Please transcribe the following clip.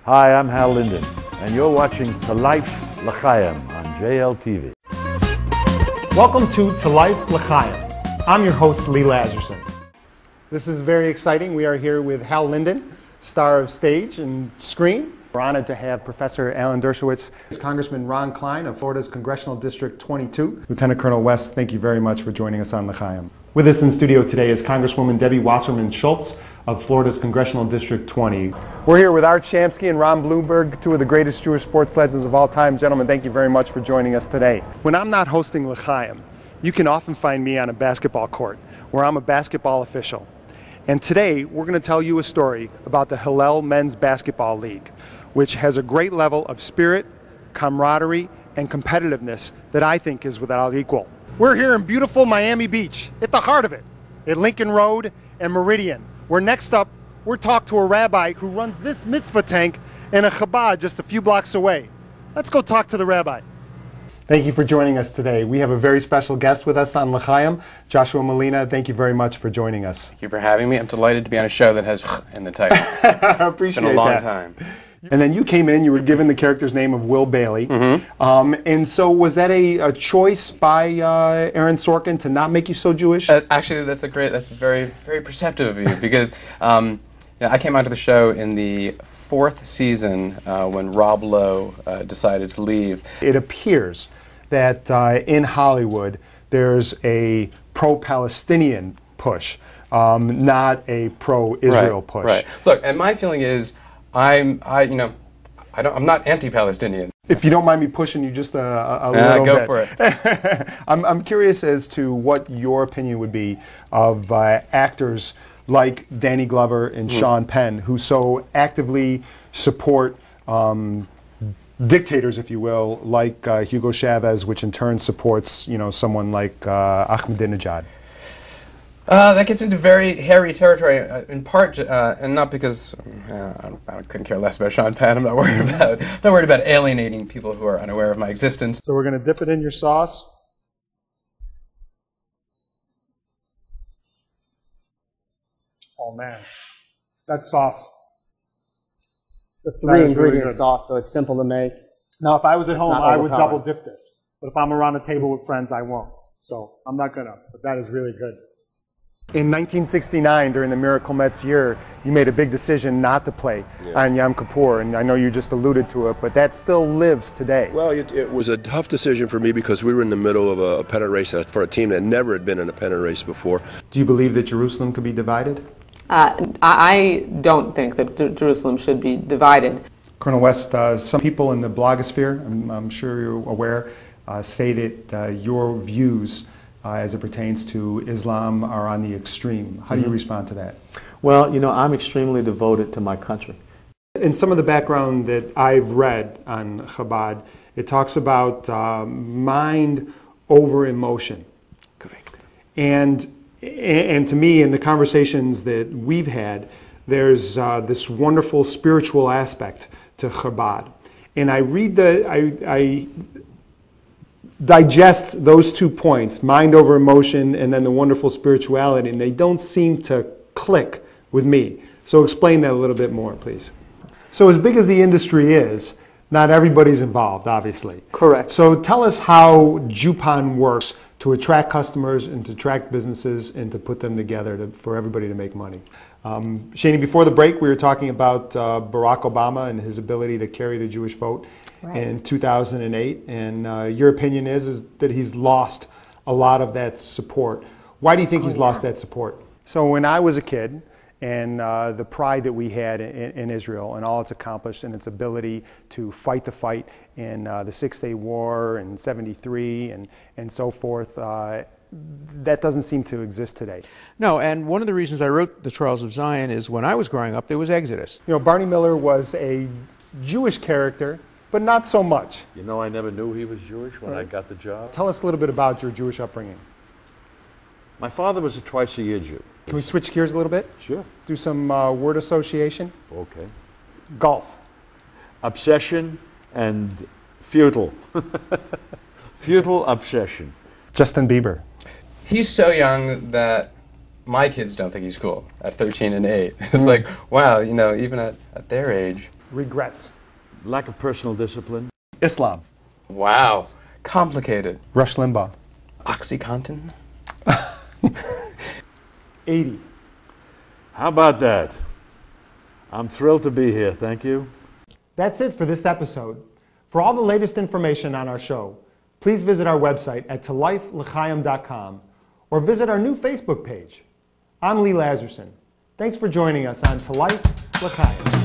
Hi, I'm Hal Linden, and you're watching To Life L'Chaim on JLTV. Welcome to Life L'Chaim. I'm your host, Lee Lazerson. This is very exciting. We are here with Hal Linden, star of stage and screen. We're honored to have Professor Alan Dershowitz, Congressman Ron Klein of Florida's Congressional District 22. Lieutenant Colonel West, thank you very much for joining us on L'Chaim. With us in the studio today is Congresswoman Debbie Wasserman-Schultz of Florida's Congressional District 20. We're here with Art Shamsky and Ron Bloomberg, two of the greatest Jewish sports legends of all time. Gentlemen, thank you very much for joining us today. When I'm not hosting L'Chaim, you can often find me on a basketball court where I'm a basketball official. And today, we're going to tell you a story about the Hillel Men's Basketball League, which has a great level of spirit, camaraderie, and competitiveness that I think is without equal. We're here in beautiful Miami Beach, at the heart of it, at Lincoln Road and Meridian, where next up, we're talking to a rabbi who runs this mitzvah tank in a Chabad just a few blocks away. Let's go talk to the rabbi. Thank you for joining us today. We have a very special guest with us on L'Chaim, Joshua Molina. Thank you very much for joining us. Thank you for having me. I'm delighted to be on a show that has in the title. I appreciate that. It's been a long time. And then you came in, you were given the character's name of Will Bailey. And so was that a choice by Aaron Sorkin to not make you so Jewish? Actually, that's very, very perceptive of you, because I came onto the show in the 4th season when Rob Lowe decided to leave. It appears that in Hollywood there's a pro-Palestinian push, not a pro-Israel push. Right. Look, and my feeling is, I'm not anti-Palestinian. If you don't mind me pushing you just a little go bit. for it. I'm curious as to what your opinion would be of actors like Danny Glover and Sean Penn, who so actively support dictators, if you will, like Hugo Chavez, which in turn supports, someone like Ahmadinejad. That gets into very hairy territory, in part, and not because I couldn't care less about Sean Penn. I'm not worried about alienating people who are unaware of my existence. So we're going to dip it in your sauce. Oh man, that sauce. It's a 3-ingredient sauce, so it's simple to make. Now, if I was at home, I would double overpowering. dip this. But if I'm around a table with friends, I won't. So I'm not gonna. But that is really good. In 1969, during the Miracle Mets year, you made a big decision not to play on Yom Kippur, and I know you just alluded to it, but that still lives today. Well, it was a tough decision for me because we were in the middle of a pennant race for a team that never had been in a pennant race before. Do you believe that Jerusalem could be divided? I don't think that Jerusalem should be divided. Colonel West, some people in the blogosphere, I'm sure you're aware, say that your views as it pertains to Islam are on the extreme. How do you respond to that? Well, I'm extremely devoted to my country. In some of the background that I've read on Chabad, it talks about mind over emotion. Correct. And to me, in the conversations that we've had, there's this wonderful spiritual aspect to Chabad. And I digest those 2 points, mind over emotion and then the wonderful spirituality, and they don't seem to click with me. So explain that a little bit more, please. So as big as the industry is, not everybody's involved, obviously. Correct. So tell us how Jupon works to attract customers and to attract businesses and to put them together for everybody to make money. Shani, before the break, we were talking about Barack Obama and his ability to carry the Jewish vote in 2008, and your opinion is that he's lost a lot of that support. Why do you think he's lost that support? So when I was a kid, and the pride that we had in Israel and all it's accomplished and its ability to fight the fight in the Six-Day War and 73 and so forth, that doesn't seem to exist today. No, and one of the reasons I wrote The Trials of Zion is when I was growing up, there was Exodus. Barney Miller was a Jewish character, but not so much. I never knew he was Jewish when I got the job. Tell us a little bit about your Jewish upbringing. My father was a twice-a-year Jew. Can we switch gears a little bit? Sure. Do some word association. Okay. Golf. Obsession and futile. Futile obsession. Justin Bieber. He's so young that my kids don't think he's cool at 13 and 8. It's like, wow, even at their age. Regrets. Lack of personal discipline. Islam. Wow. Complicated. Rush Limbaugh. OxyContin? 80. How about that? I'm thrilled to be here. Thank you. That's it for this episode. For all the latest information on our show, please visit our website at tolifelchaim.com or visit our new Facebook page. I'm Lee Lazerson. Thanks for joining us on To Life L'Chaim.